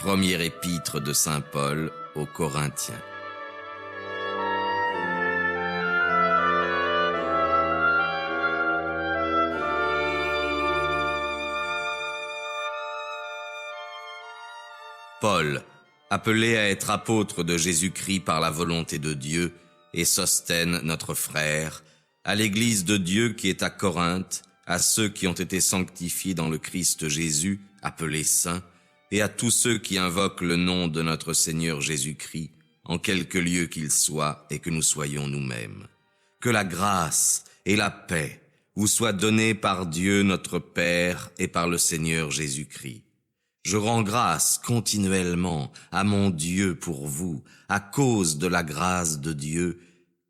Première épître de saint Paul aux Corinthiens. Paul, appelé à être apôtre de Jésus-Christ par la volonté de Dieu, et Sosthène, notre frère, à l'Église de Dieu qui est à Corinthe, à ceux qui ont été sanctifiés dans le Christ Jésus, appelés saints, et à tous ceux qui invoquent le nom de notre Seigneur Jésus-Christ, en quelque lieu qu'il soit et que nous soyons nous-mêmes. Que la grâce et la paix vous soient données par Dieu notre Père et par le Seigneur Jésus-Christ. Je rends grâce continuellement à mon Dieu pour vous, à cause de la grâce de Dieu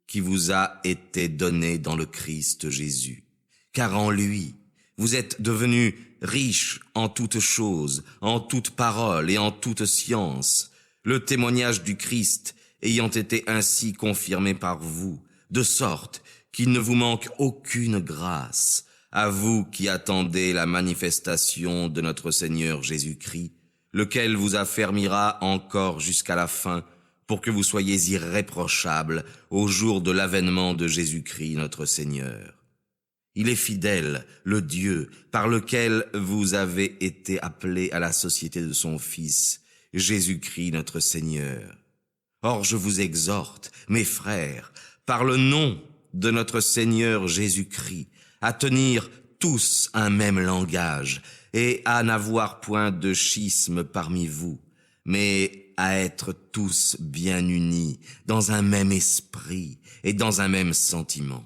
qui vous a été donnée dans le Christ Jésus. Car en lui, vous êtes devenus riches en toutes choses, en toute parole et en toute science, le témoignage du Christ ayant été ainsi confirmé par vous, de sorte qu'il ne vous manque aucune grâce, à vous qui attendez la manifestation de notre Seigneur Jésus-Christ, lequel vous affermira encore jusqu'à la fin, pour que vous soyez irréprochables au jour de l'avènement de Jésus-Christ notre Seigneur. Il est fidèle, le Dieu, par lequel vous avez été appelés à la société de son Fils, Jésus-Christ notre Seigneur. Or je vous exhorte, mes frères, par le nom de notre Seigneur Jésus-Christ, à tenir tous un même langage, et à n'avoir point de schisme parmi vous, mais à être tous bien unis, dans un même esprit et dans un même sentiment.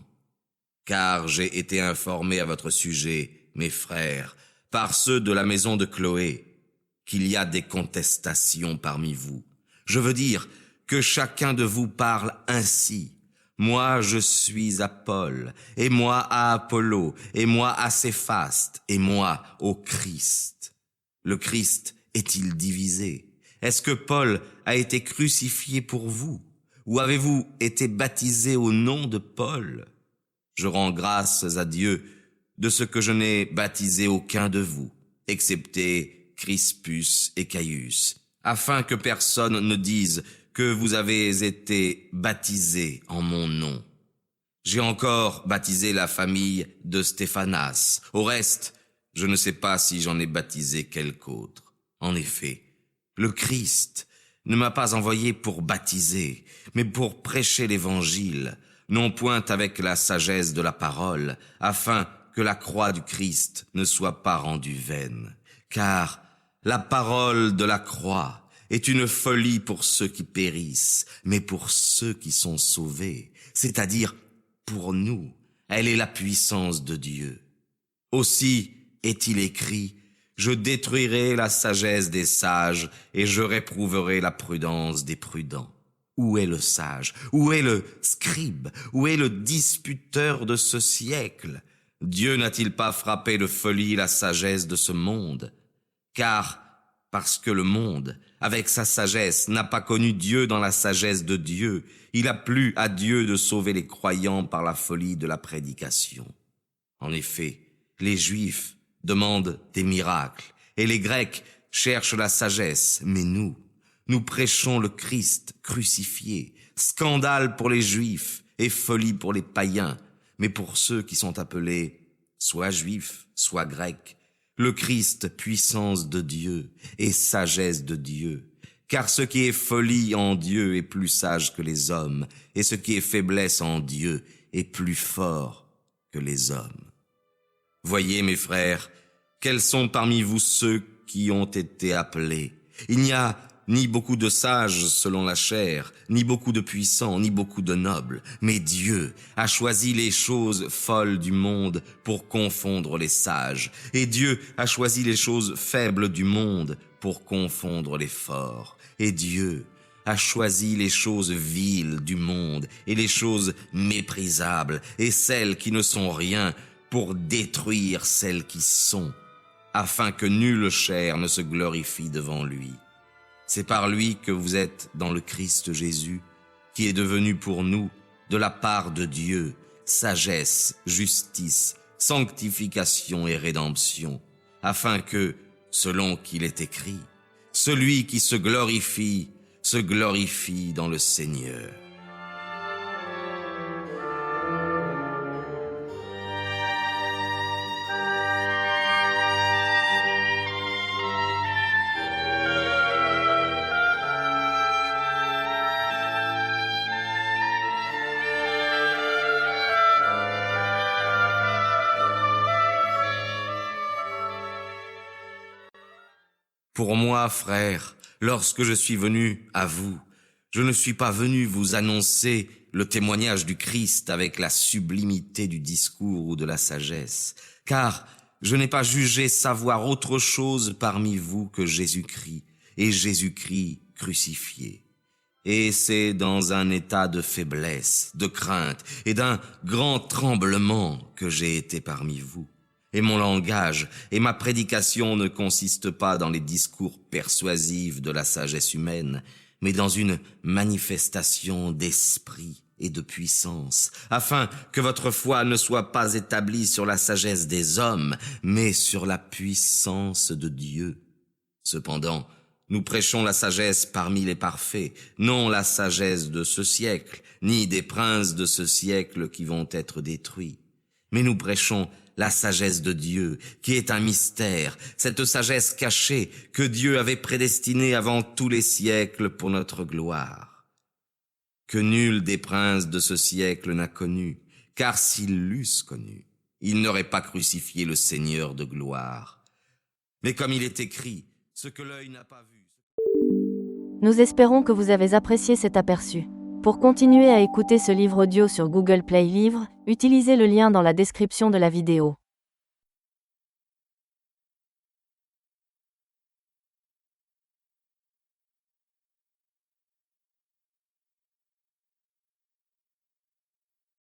Car j'ai été informé à votre sujet, mes frères, par ceux de la maison de Chloé, qu'il y a des contestations parmi vous. Je veux dire que chacun de vous parle ainsi. Moi je suis à Paul, et moi à Apollo, et moi à Céphaste, et moi au Christ. Le Christ est-il divisé? Est-ce que Paul a été crucifié pour vous? Ou avez-vous été baptisé au nom de Paul? Je rends grâces à Dieu de ce que je n'ai baptisé aucun de vous, excepté Crispus et Caius, afin que personne ne dise que vous avez été baptisés en mon nom. J'ai encore baptisé la famille de Stéphanas. Au reste, je ne sais pas si j'en ai baptisé quelque autre. En effet, le Christ ne m'a pas envoyé pour baptiser, mais pour prêcher l'Évangile, non point avec la sagesse de la parole, afin que la croix du Christ ne soit pas rendue vaine. Car la parole de la croix est une folie pour ceux qui périssent, mais pour ceux qui sont sauvés, c'est-à-dire pour nous, elle est la puissance de Dieu. Aussi est-il écrit, je détruirai la sagesse des sages et je réprouverai la prudence des prudents. Où est le sage? Où est le scribe? Où est le disputeur de ce siècle? Dieu n'a-t-il pas frappé de folie la sagesse de ce monde? Car, parce que le monde, avec sa sagesse, n'a pas connu Dieu dans la sagesse de Dieu, il a plu à Dieu de sauver les croyants par la folie de la prédication. En effet, les Juifs demandent des miracles, et les Grecs cherchent la sagesse, mais nous prêchons le Christ crucifié, scandale pour les Juifs et folie pour les païens, mais pour ceux qui sont appelés soit Juifs, soit Grecs, le Christ puissance de Dieu et sagesse de Dieu. Car ce qui est folie en Dieu est plus sage que les hommes, et ce qui est faiblesse en Dieu est plus fort que les hommes. Voyez, mes frères, quels sont parmi vous ceux qui ont été appelés. Il n'y a ni beaucoup de sages selon la chair, ni beaucoup de puissants, ni beaucoup de nobles. Mais Dieu a choisi les choses folles du monde pour confondre les sages. Et Dieu a choisi les choses faibles du monde pour confondre les forts. Et Dieu a choisi les choses viles du monde et les choses méprisables et celles qui ne sont rien pour détruire celles qui sont, afin que nulle chair ne se glorifie devant lui. C'est par lui que vous êtes dans le Christ Jésus, qui est devenu pour nous, de la part de Dieu, sagesse, justice, sanctification et rédemption, afin que, selon qu'il est écrit, celui qui se glorifie dans le Seigneur. Pour moi, frères, lorsque je suis venu à vous, je ne suis pas venu vous annoncer le témoignage du Christ avec la sublimité du discours ou de la sagesse, car je n'ai pas jugé savoir autre chose parmi vous que Jésus-Christ, et Jésus-Christ crucifié. Et c'est dans un état de faiblesse, de crainte et d'un grand tremblement que j'ai été parmi vous. Et mon langage et ma prédication ne consistent pas dans les discours persuasifs de la sagesse humaine, mais dans une manifestation d'esprit et de puissance, afin que votre foi ne soit pas établie sur la sagesse des hommes, mais sur la puissance de Dieu. Cependant, nous prêchons la sagesse parmi les parfaits, non la sagesse de ce siècle, ni des princes de ce siècle qui vont être détruits. Mais nous prêchons la sagesse de Dieu, qui est un mystère, cette sagesse cachée que Dieu avait prédestinée avant tous les siècles pour notre gloire, que nul des princes de ce siècle n'a connu, car s'ils l'eussent connu, ils n'auraient pas crucifié le Seigneur de gloire. Mais comme il est écrit, ce que l'œil n'a pas vu... Nous espérons que vous avez apprécié cet aperçu. Pour continuer à écouter ce livre audio sur Google Play Livres, utilisez le lien dans la description de la vidéo.